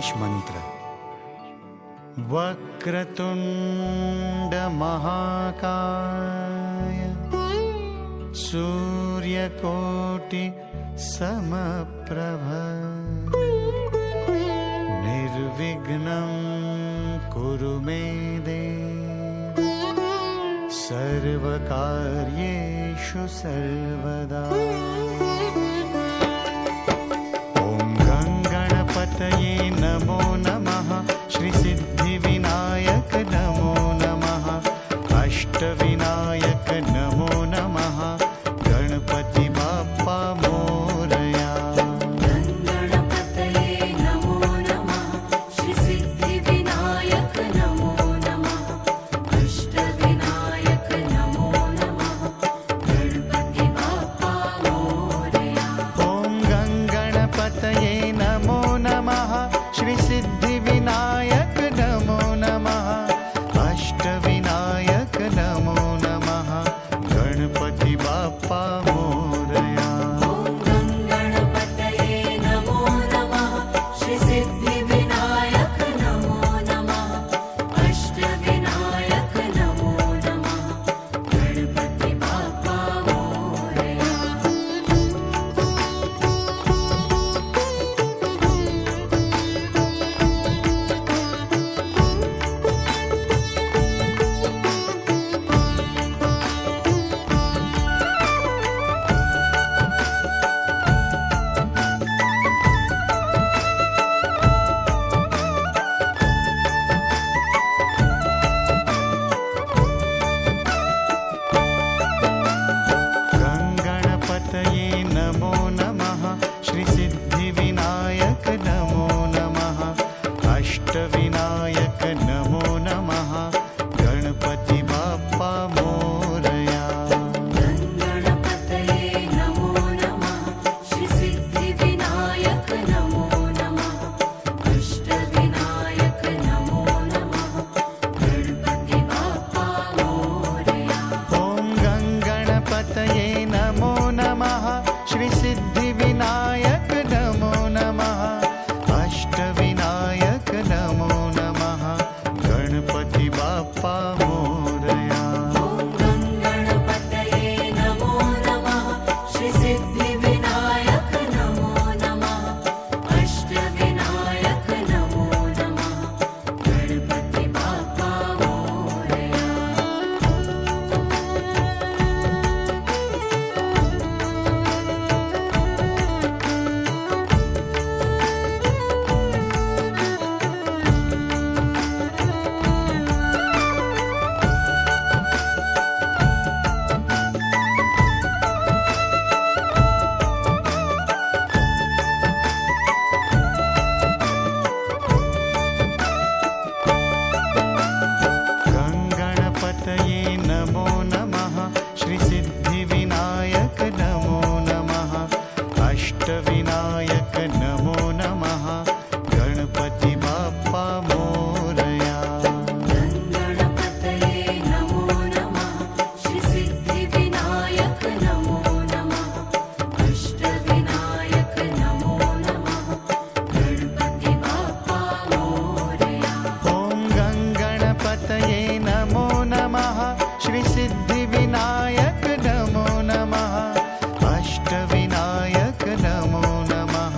गणेश मंत्र। वक्रतुंड महाकाय सूर्यकोटि समप्रभ निर्विघ्नं कुरु मे देव सर्वकार्येषु सर्वदा। ॐ गणपतये नमो नमः। श्री सिद्धिविनायक नमो नमः। अष्टविनायक नमो नमः। गणपति बाप्पा मोरया। गणपतये नमो नमः। श्री सिद्धिविनायक नमो नमः। अष्टविनायक नमो नमः। गणपति बाप्पा मोरया। ॐ गणपतये नमो नमः। श्री सिद्धिविनायक नमो नमः। अष्टविनायक नमो नमः। गणपति बाप्पा मोरया। गणपतये नमो नमः। श्री सिद्धिविनायक नमो नमः। अष्टविनायक नमो नमः। गणपति बाप्पा मोरया। गणपतये नमो नमः। श्री सिद्धिविनायक नमो नमः। अष्टविनायक नमो नमः। गणपति बाप्पा मोरया। गणपतये नमो नमः। श्री सिद्धिविनायक नमो नमः। अष्टविनायक नमो नमः। गणपति बाप्पा मोरया। ॐ गणपतये नमो नमः। श्री सिद्धिविनायक नमो नमः। अष्टविनायक नमो नमः। गणपति बाप्पा मोरया। गणपतये नमो नमः। श्री सिद्धिविनायक नमो नमः। अष्टविनायक नमो नमः। गणपति बाप्पा मोरया। गणपतये नमो नमः। श्री सिद्धिविनायक नमो नमः। अष्टविनायक नमो नमः। गणपति बाप्पा मोरया। गणपतये नमो नमः। श्री सिद्धिविनायक नमो नमः। अष्टविनायक नमो नमः। गणपति बाप्पा मोरया। ॐ गणपतये नमो नमः। श्री सिद्धिविनायक नमो नमः। अष्टविनायक नमो नमः।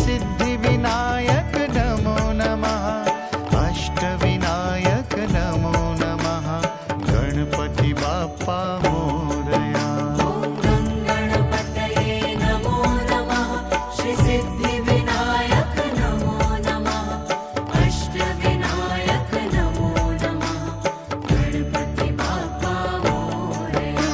सिद्धिविनायक नमो नमः अष्टविनायक नमो नमः गणपति बाप्पा मोरया ॐ गणपतये नमो नमः श्री सिद्धिविनायक नमो नमः अष्टविनायक नमो नमः गणपति बाप्पा मोरया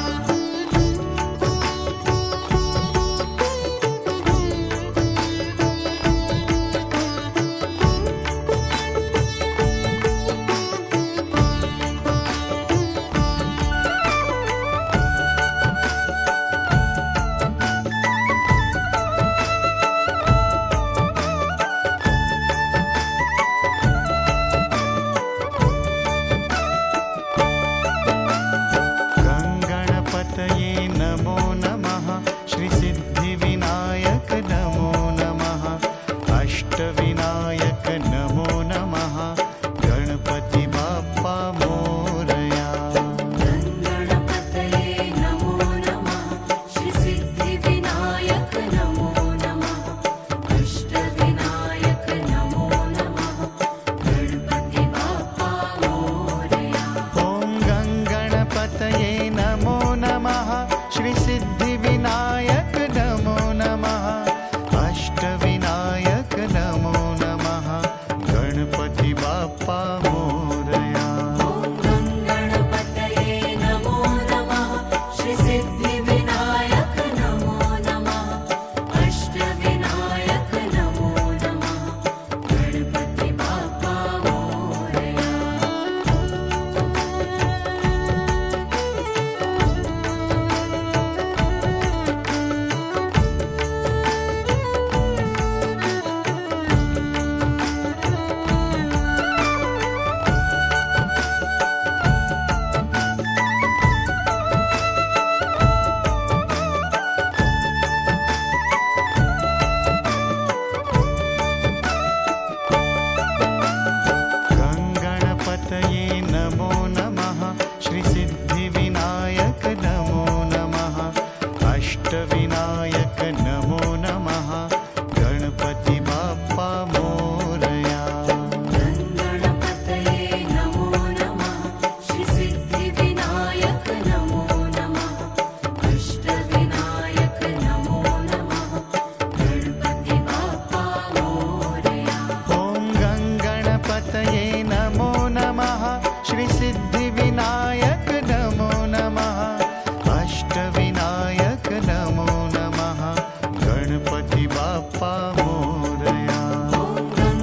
गणपतये नमो नमः श्री सिद्धिविनायक नमो नमः अष्टविनायक नमो नमः गणपति बाप्पा मोरया गणपतये नमो नमः श्री सिद्धिविनायक नमो नमः अष्टविनायक नमो नमः गणपति बाप्पा मोरया ॐ गणपतये नमो नमः श्री सिद्धिविनायक नमो नमः अष्टविनायक नमो नमः गणपति बाप्पा मोरया ॐ गणपतये नमो नमः श्री सिद्धिविनायक नमो नमः अष्टविनायक नमो नमः गणपति बाप्पा मोरया गणपतये नमो नमः श्री सिद्धिविनायक नमो नमः अष्टविनायक नमो नमः गणपति बाप्पा मोरया गणपतये नमो नमः श्री सिद्धिविनायक नमो नमः अष्टविनायक नमो नमः गणपति बाप्पा मोरया ॐ गणपतये नमो नमः श्री सिद्धिविनायक नमो नमः अष्टविनायक नमो नमः गणपति बाप्पा मोरया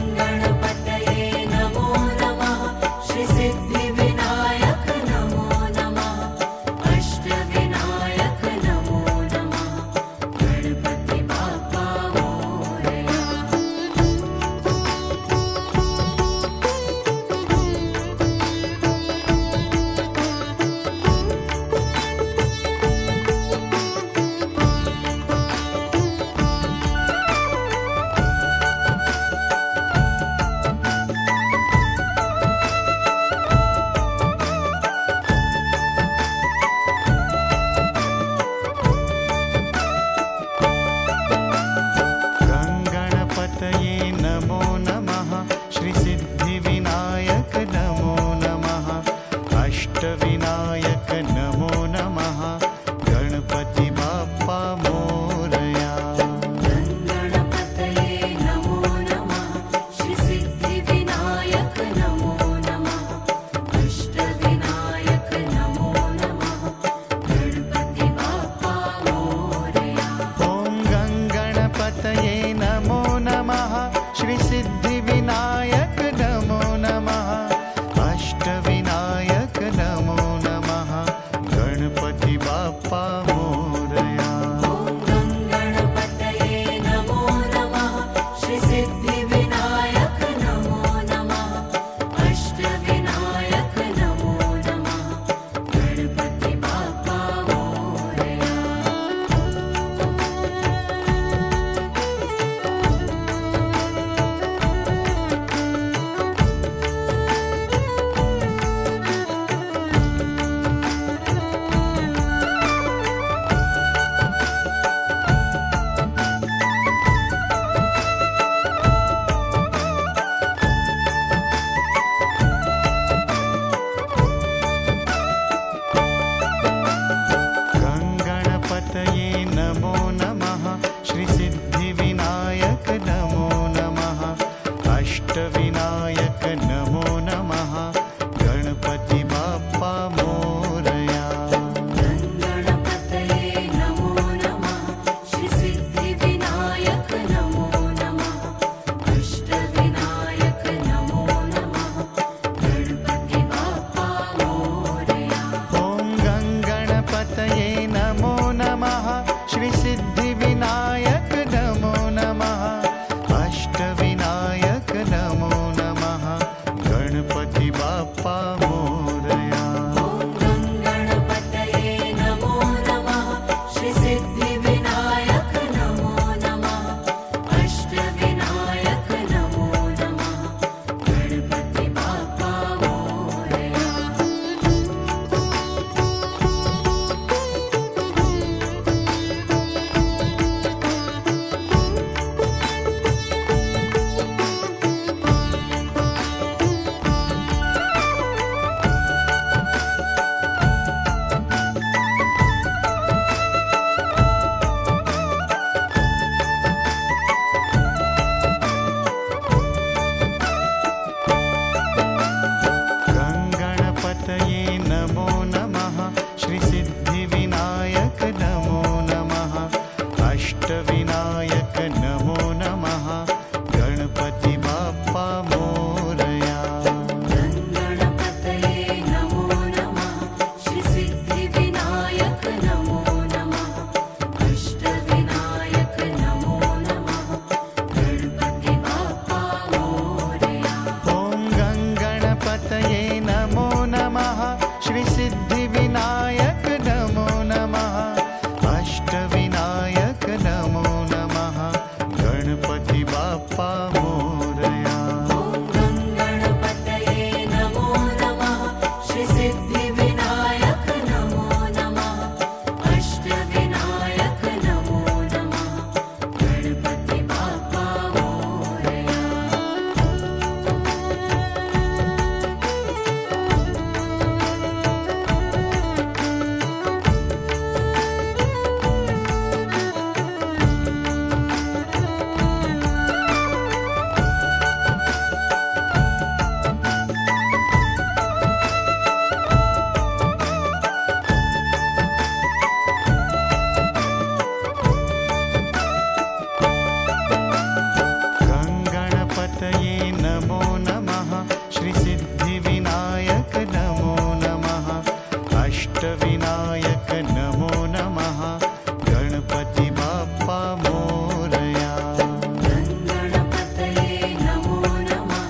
गणपतये नमो नमः श्री सिद्धिविनायक नमो नमः अष्टविनायक नमो नमः गणपति बाप्पा मोरया गणपतये नमो नमः श्री सिद्धिविनायक नमो नमः अष्टविनायक नमो नमः गणपति बाप्पा मोरया गणपतये नमो नमः श्री सिद्धिविनायक नमो नमः अष्टविनायक नमो नमः गणपति बाप्पा मोरया ॐ गणपतये नमो नमः श्री सिद्धिविनायक नमो नमः अष्टविनायक नमो नमः गणपति बाप्पा मोरया गणपतये नमो नमः श्री सिद्धिविनायक नमो नमः अष्टविनायक नमो नमः गणपति बाप्पा मोरया बाप्पा मोरया। ॐ गङ्गणपतये नमो नमः श्रीसिद्धिविनायक नमो नमः अष्टविनायक नमो नमः गणपति बाप्पा मोरया। गङ्गणपतये नमो नमः श्रीसिद्धिविनायक नमो नमः अष्टविनायक नमो नमः गणपति बाप्पा मोरया। गङ्गणपतये नमो नमः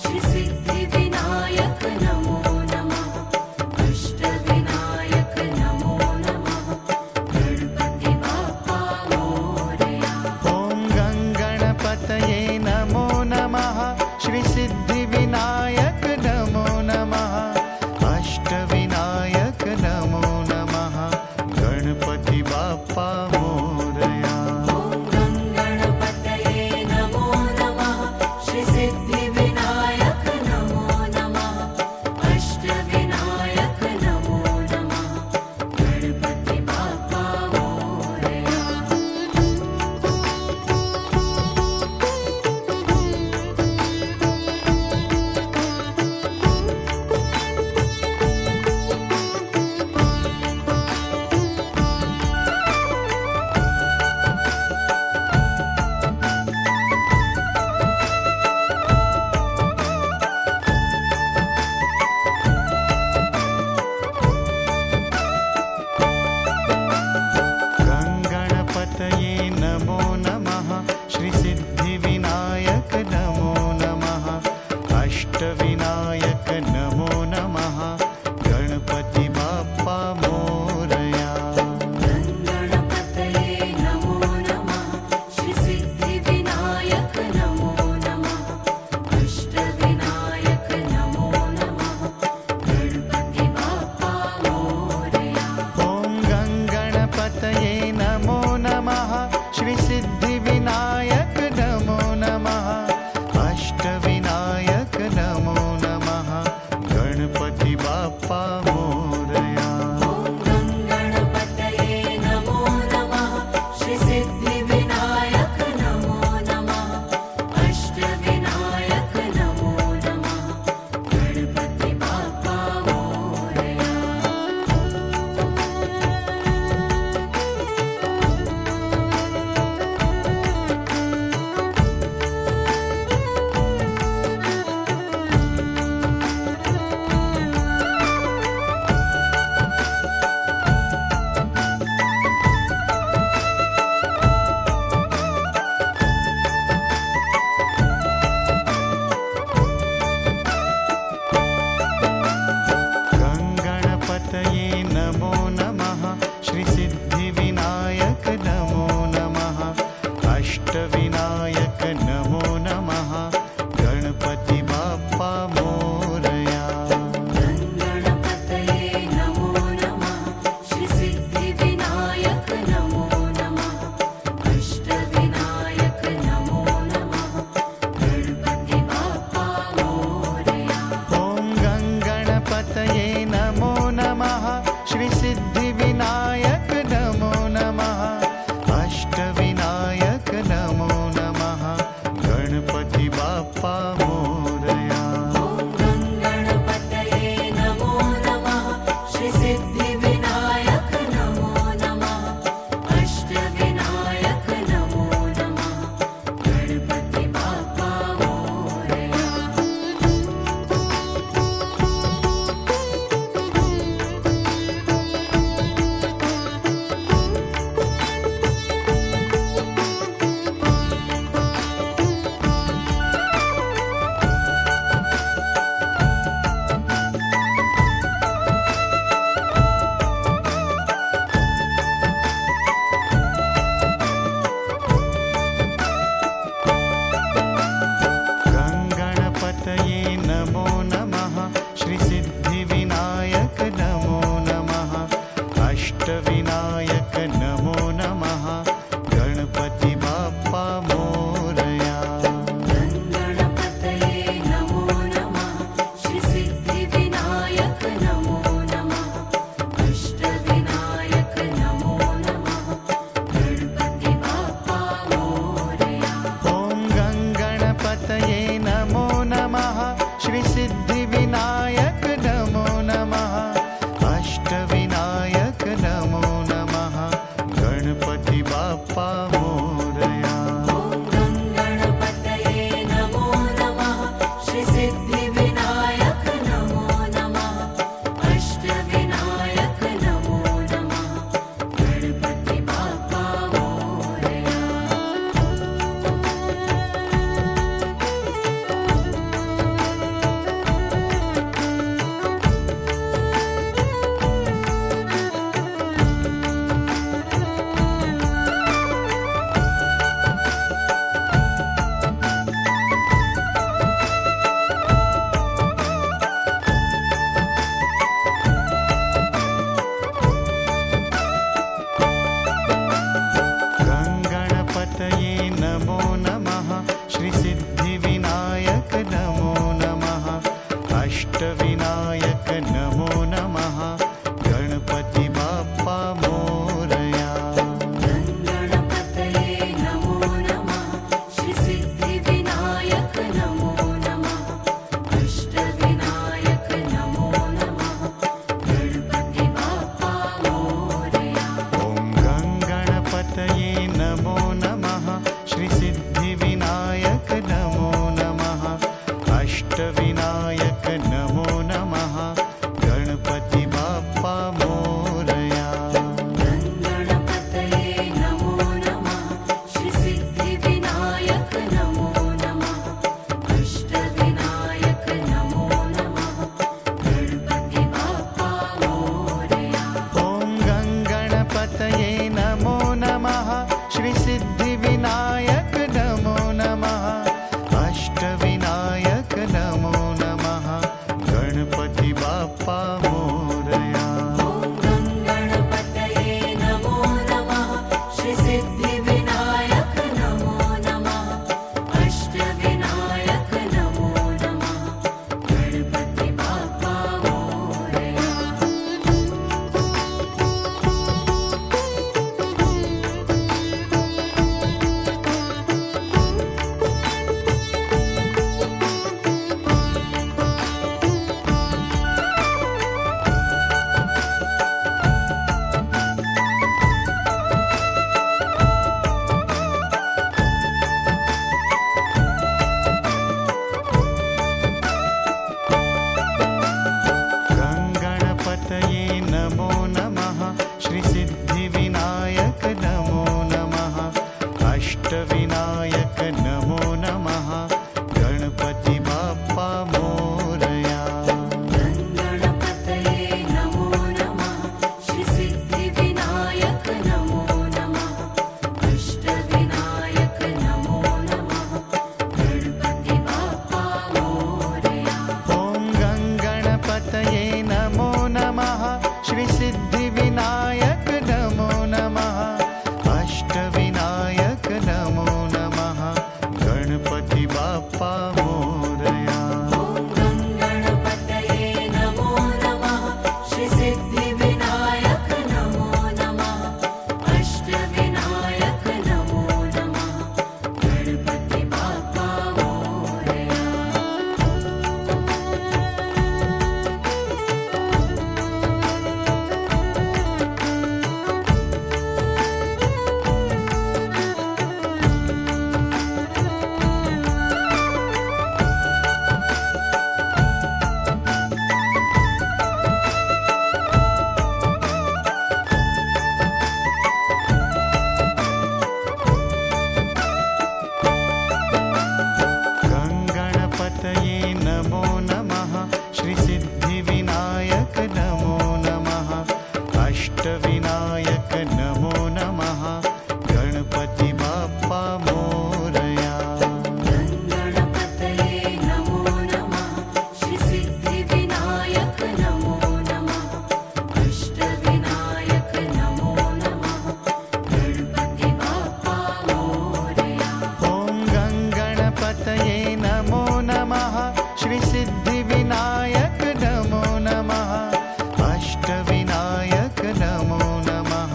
श्रीसिद्धिविनायक नमो नमः अष्टविनायक नमो नमः गणपति बाप्पा मोरया। ॐ गङ्गणपतये नमो नमः श्रीसिद्धिविनायक नमो नमः अष्टविनायक नमो नमः गणपति बाप्पा मोरया। ॐ गङ्गणपतये नमो नमः श्रीसिद्धिविनायक नमो नमः अष्टविनायक नमो नमः गणपति बाप्पा मोरया। गङ्गणपतये नमो नमः श्रीसिद्धिविनायक नमो नमः अष्टविनायक नमो नमः गणपति बाप्पा मोरया। गङ्गणपतये नमो नमः श्रीसिद्धिविनायक नमो नमः अष्टविनायक नमो नमः गणपति बाप्पा मोरया। ॐ गङ्गणपतये नमो नमः श्रीसिद्धिविनायक नमो नमः अष्टविनायक नमो नमः गणपति बाप्पा मोरया। ॐ गङ्गणपतये नमो नमः श्रीसिद्धिविनायक नमो नमः अष्टविनायक नमो नमः गणपति बाप्पा मोरया। गङ्गणपतये नमो नमः श्रीसिद्धिविनायक नमो नमः अष्टविनायक नमो नमः गणपति बाप्पा मोरया। गङ्गणपतये नमो नमः श्रीसिद्धिविनायक नमो नमः अष्टविनायक नमो नमः गणपति बाप्पा मोरया। ॐ गङ्गणपतये नमो नमः श्रीसिद्धिविनायक नमो नमः अष्टविनायक नमो नमः गणपति बाप्पा मोरया। ॐ गङ्गणपतये नमो नमः श्रीसिद्धिविनायक नमो नमः अष्टविनायक नमो नमः गणपति बाप्पा मोरया। गणपतये नमो नमः श्रीसिद्धिविनायक नमो नमः अष्टविनायक नमो नमः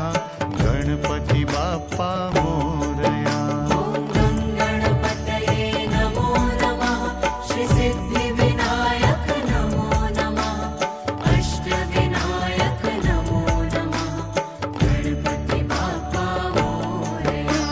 गणपति बाप्पा मोरया ॐ गङ्गणपतये नमो नमः श्रीसिद्धिविनायक नमो नमः अष्टविनायक नमो नमः गणपति बाप्पा मोरया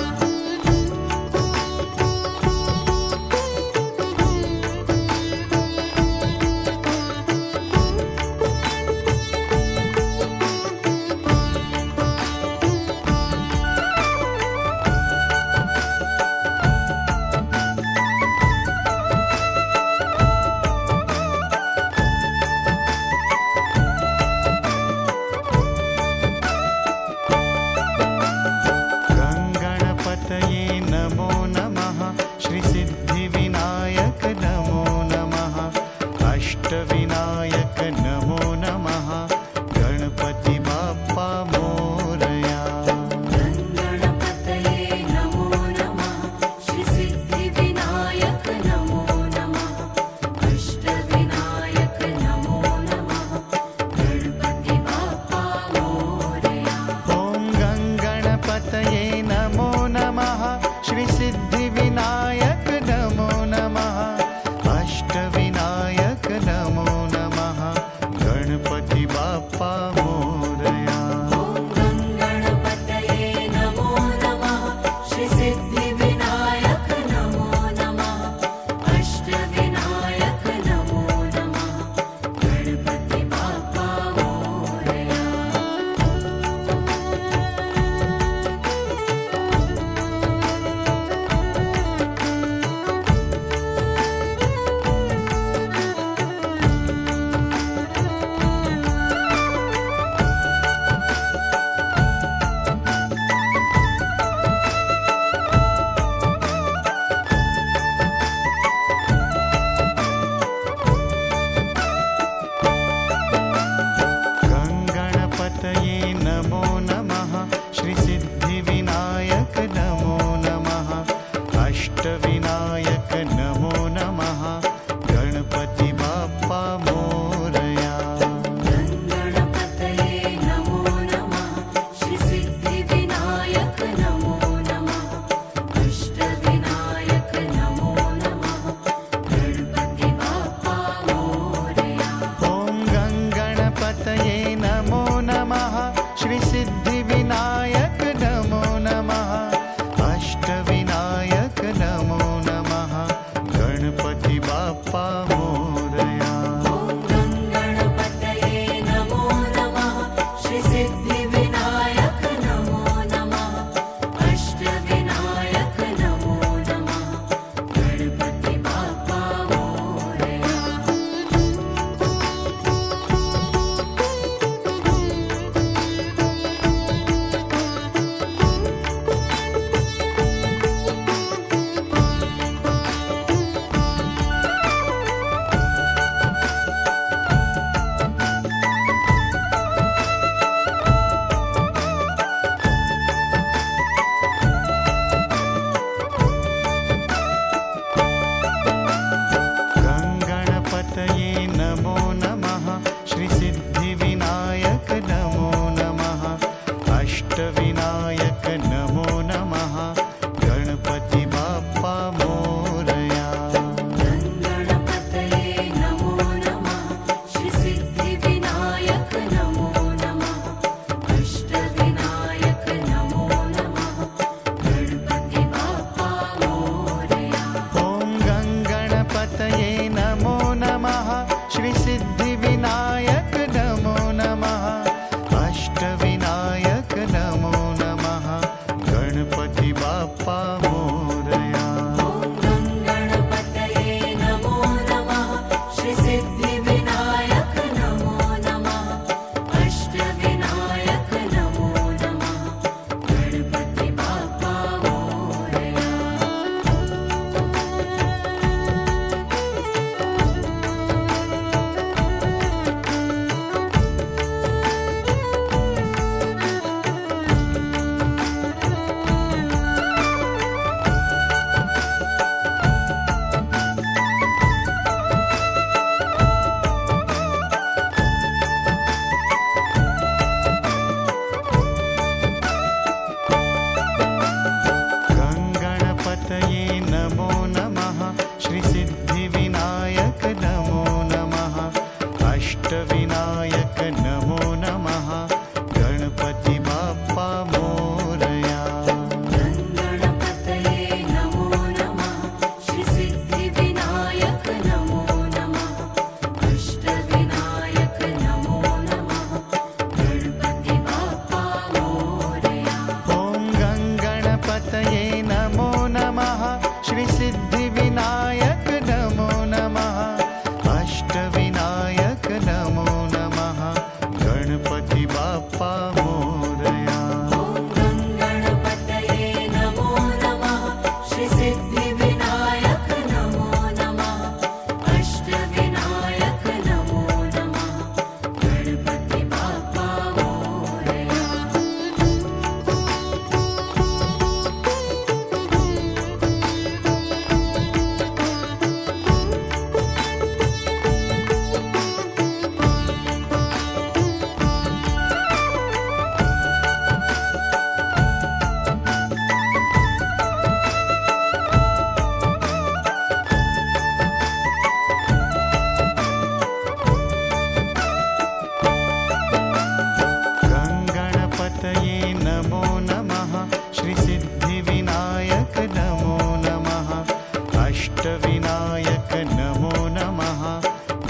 अष्टविनायक नमो नमः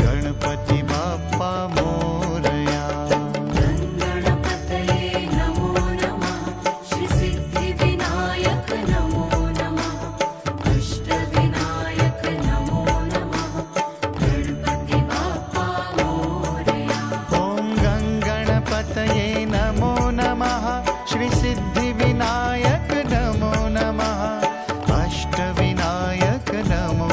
गणपति बाप्पा मोरया गणपतये नमो नमः श्री सिद्धिविनायक नमो नमः अष्टविनायक नमो नमः गणपति बाप्पा मोरया ॐ गणपतये नमो नमः श्री सिद्धिविनायक नमो नमः अष्टविनायक नमो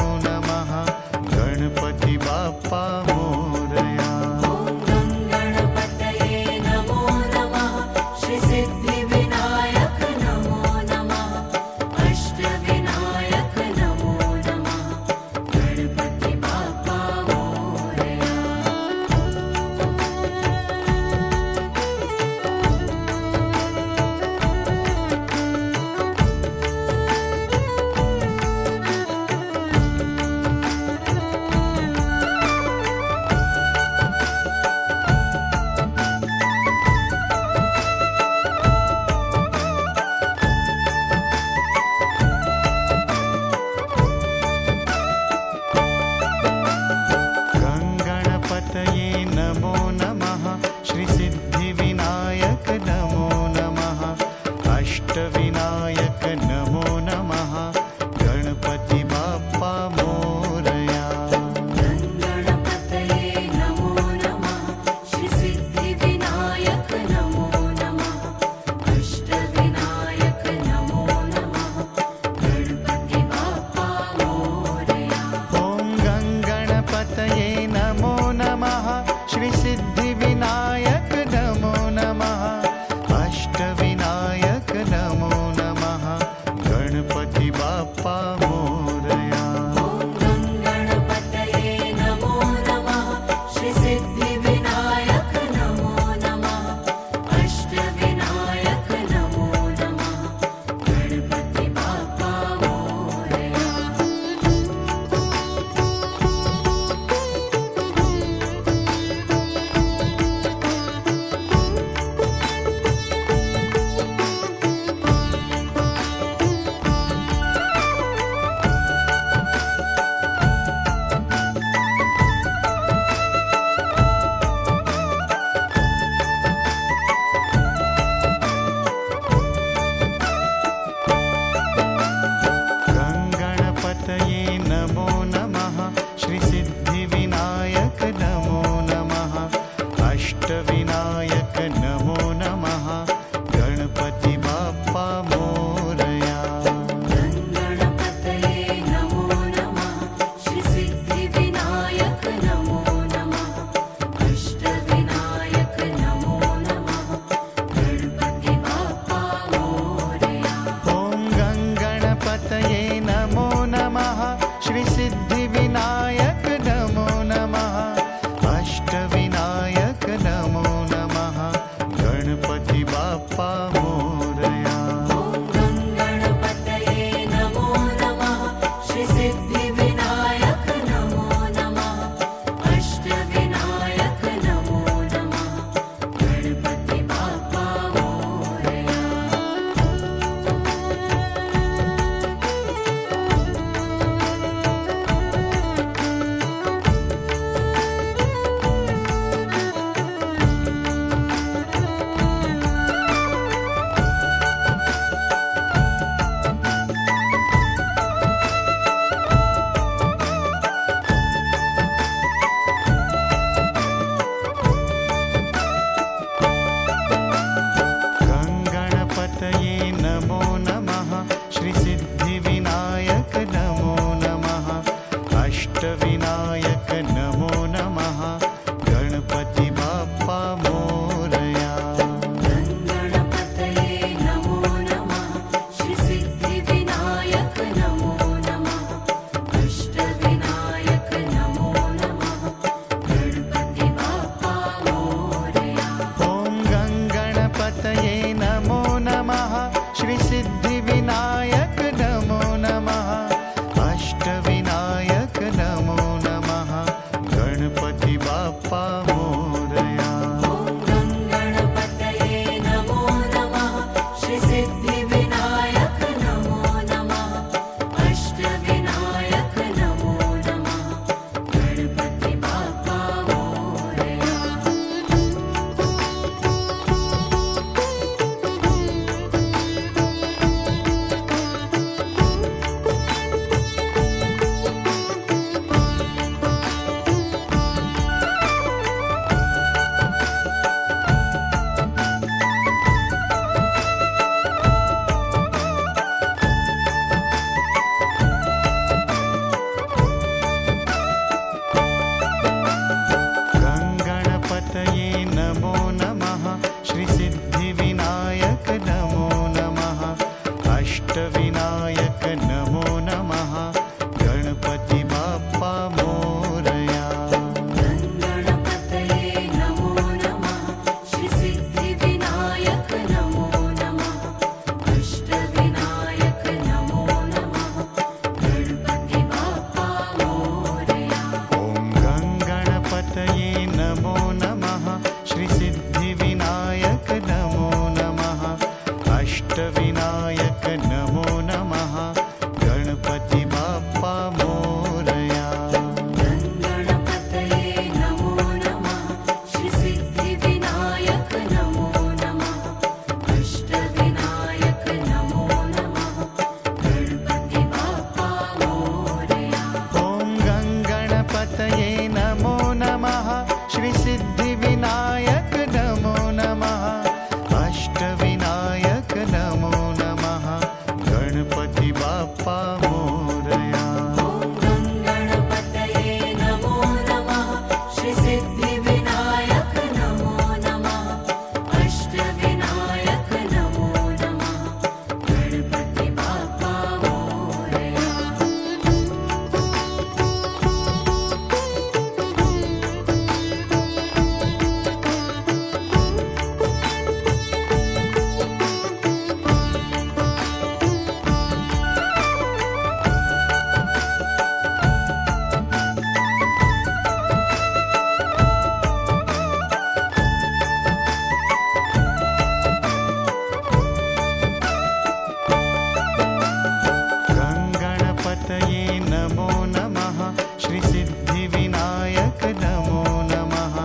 श्री सिद्धिविनायक नमो नमः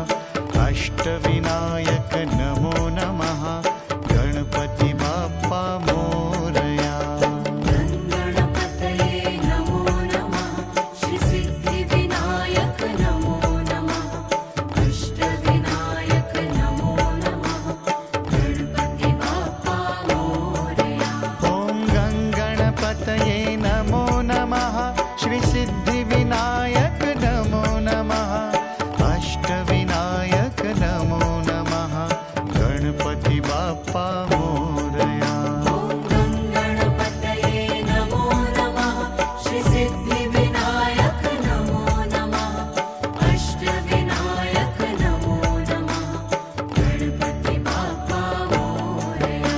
अष्टविनायक नमो नमः गणपति बाप्पा मोरया गणपतये नमो नमः श्री सिद्धिविनायक नमो नमः अष्टविनायक नमो नमः गणपति बाप्पा मोरया ॐ गङ्गणपतये नमो नमः श्री सिद्धिविनायक नमो नमः अष्टविनायक नमो नमः गणपति बाप्पा मोरया ॐ गणपतये नमो नमः श्री सिद्धिविनायक नमो नमः अष्टविनायक नमो नमः गणपति बाप्पा मोरया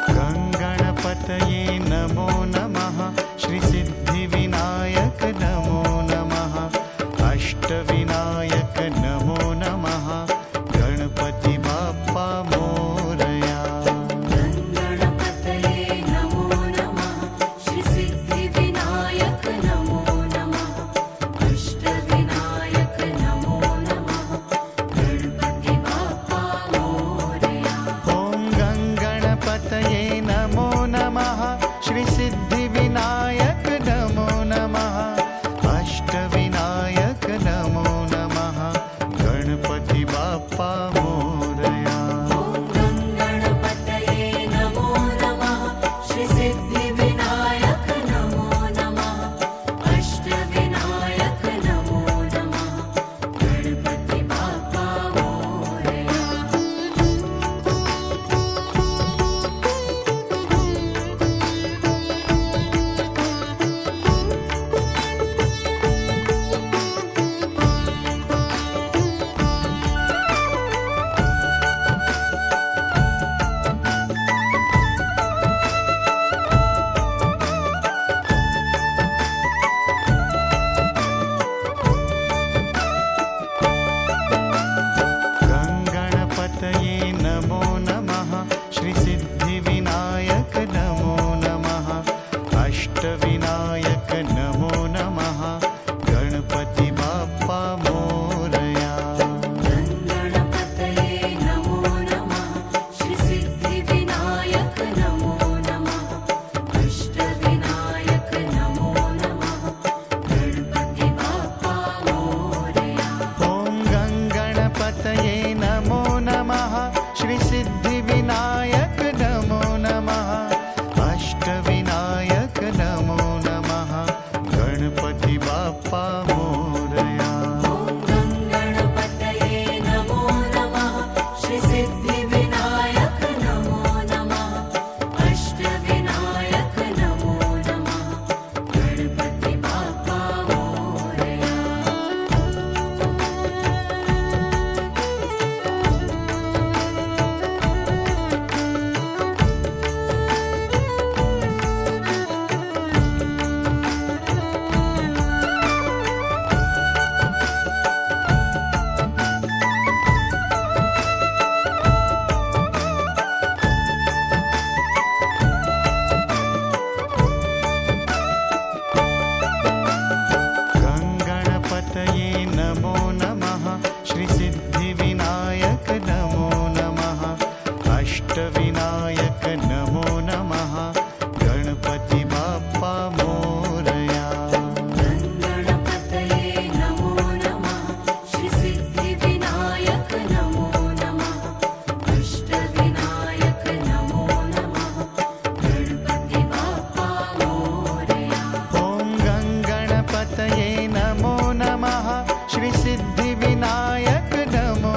गङ्गणपतये नमो नमः श्री सिद्धिविनायक नमो नमः अष्टविनायक नमो नमः गणपति बाप्पा मोरया गणपतये नमो नमः श्री सिद्धिविनायक नमो नमः अष्टविनायक नमो नमः गणपति बाप्पा मोरया ॐ गङ्गणपतये नमो नमः श्री सिद्धिविनायक नमो नमः अष्टविनायक नमो नमः गणपति बाप्पा मोरया ॐ गणपतये नमो नमः श्री सिद्धिविनायक नमो नमः अष्टविनायक नमो नमः गणपति बाप्पा मोरया गङ्गणपतये नमो नमः श्री सिद्धिविनायक नमो नमः अष्टविनायक नमो नमः गणपति बाप्पा मोरया गणपतये नमो नमः श्री सिद्धिविनायक नमो नमः अष्टविनायक नमो नमः गणपति बाप्पा मोरया ॐ गङ्गणपतये नमो नमः श्री सिद्धिविनायक नमो नमः अष्टविनायक नमो नमः गणपति बाप्पा मोरया गणपतये नमो नमः श्री सिद्धिविनायक नमो नमः अष्टविनायक नमो नमः गणपति बाप्पा मोरया गङ्गणपतये नमो नमः श्री सिद्धिविनायक नमो नमः अष्टविनायक नमो नमः गणपति बाप्पा मोरया गणपतये नमो नमः श्री सिद्धिविनायक नमो नमः अष्टविनायक नमो नमः गणपति बाप्पा मोरया ॐ गङ्गणपतये नमो नमः श्री सिद्धिविनायक नमो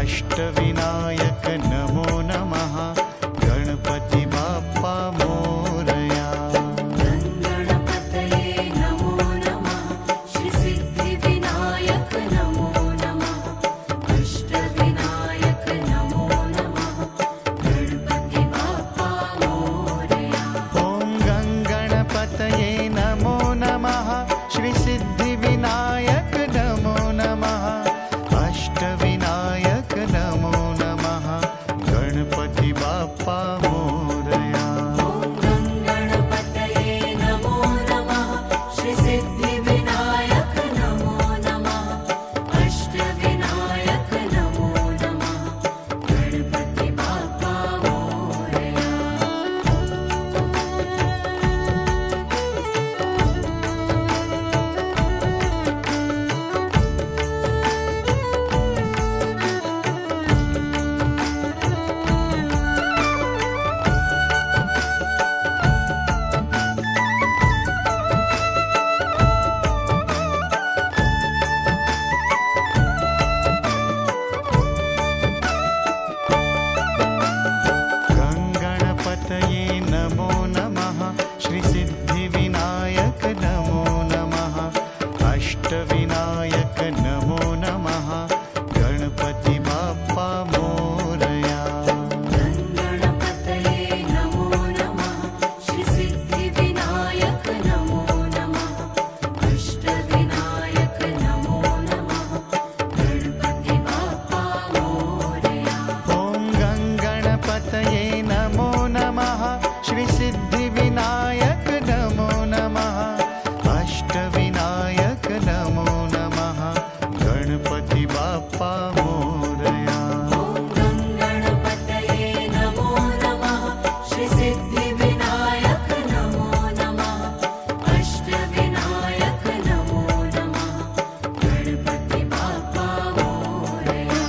अष्टविनायक नमो नमः गणपति बाप्पा मोरया गणपतये नमो नमः श्री सिद्धिविनायक नमो नमः अष्टविनायक नमो नमः गणपति बाप्पा मोरया ॐ गङ्गणपतये नमो नमः श्री सिद्धिविनायक नमो नमः अष्टविनायक नमो नमः गणपति बाप्पा मोरया ॐ गणपतये नमो नमः श्री सिद्धिविनायक नमो नमः अष्टविनायक नमो नमः गणपति बाप्पा मोरया गङ्गणपतये नमो नमः श्री सिद्धिविनायक नमो नमः अष्टविनायक नमो नमः गणपति बाप्पा मोरया गणपतये नमो नमः श्री सिद्धिविनायक नमो नमः अष्टविनायक नमो नमः गणपति बाप्पा मोरया ॐ गङ्गणपतये नमो नमः श्री सिद्धिविनायक नमो नमः अष्टविनायक नमो नमः गणपति बाप्पा मोरया गणपतये नमो नमः श्री सिद्धिविनायक नमो नमः अष्टविनायक नमो नमः गणपति बाप्पा मोरया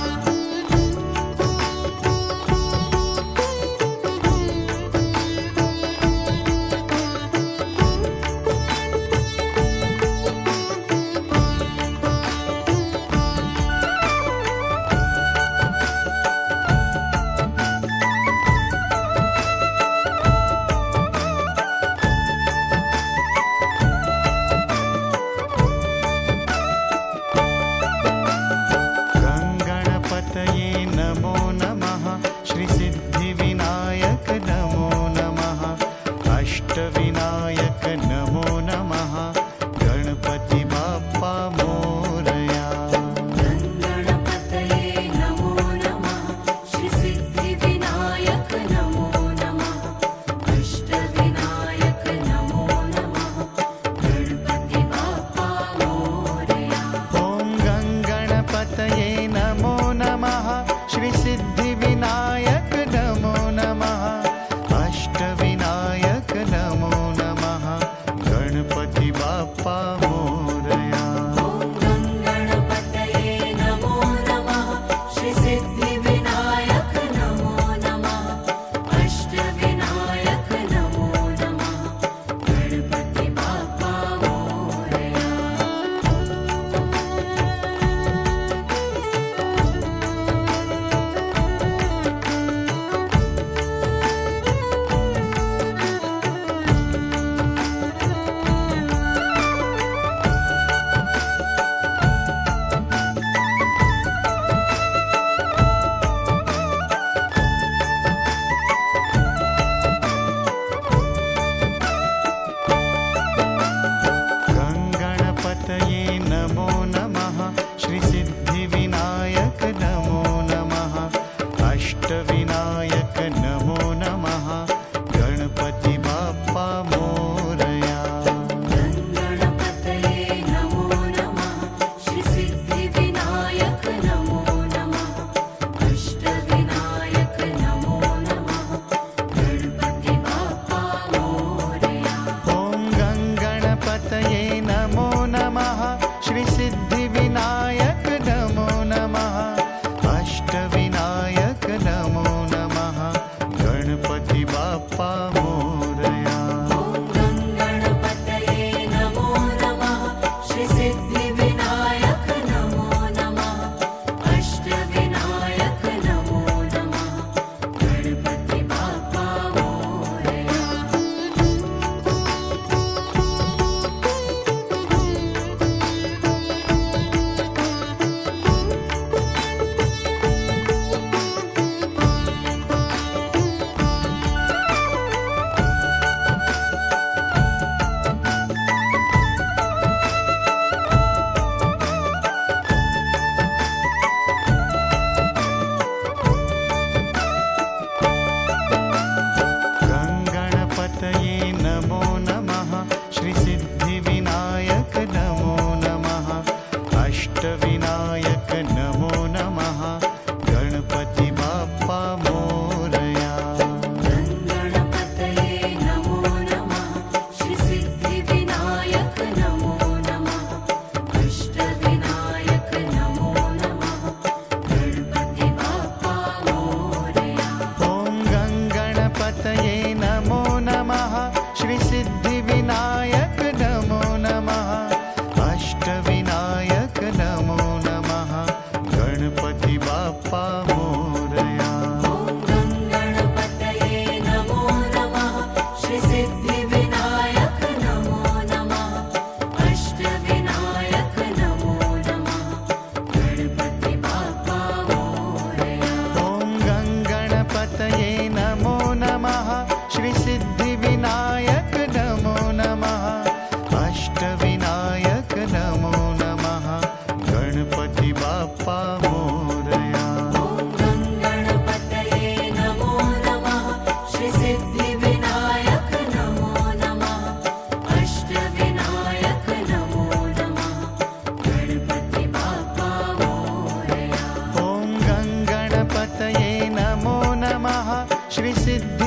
बाप्पा मोरया। ॐ गङ्गणपतये नमो नमः श्रीसिद्धिविनायक नमो नमः अष्टविनायक नमो नमः गणपति बाप्पा मोरया। ॐ गङ्गणपतये नमो नमः श्रीसिद्धिविनायक नमो नमः अष्टविनायक नमो नमः गणपति बाप्पा मोरया। ॐ गङ्गणपतये नमो नमः श्रीसिद्धिविनायक नमो नमः अष्टविनायक नमो नमः गणपति बाप्पा मोरया। ॐ गङ्गणपतये नमो नमः श्रीसिद्धि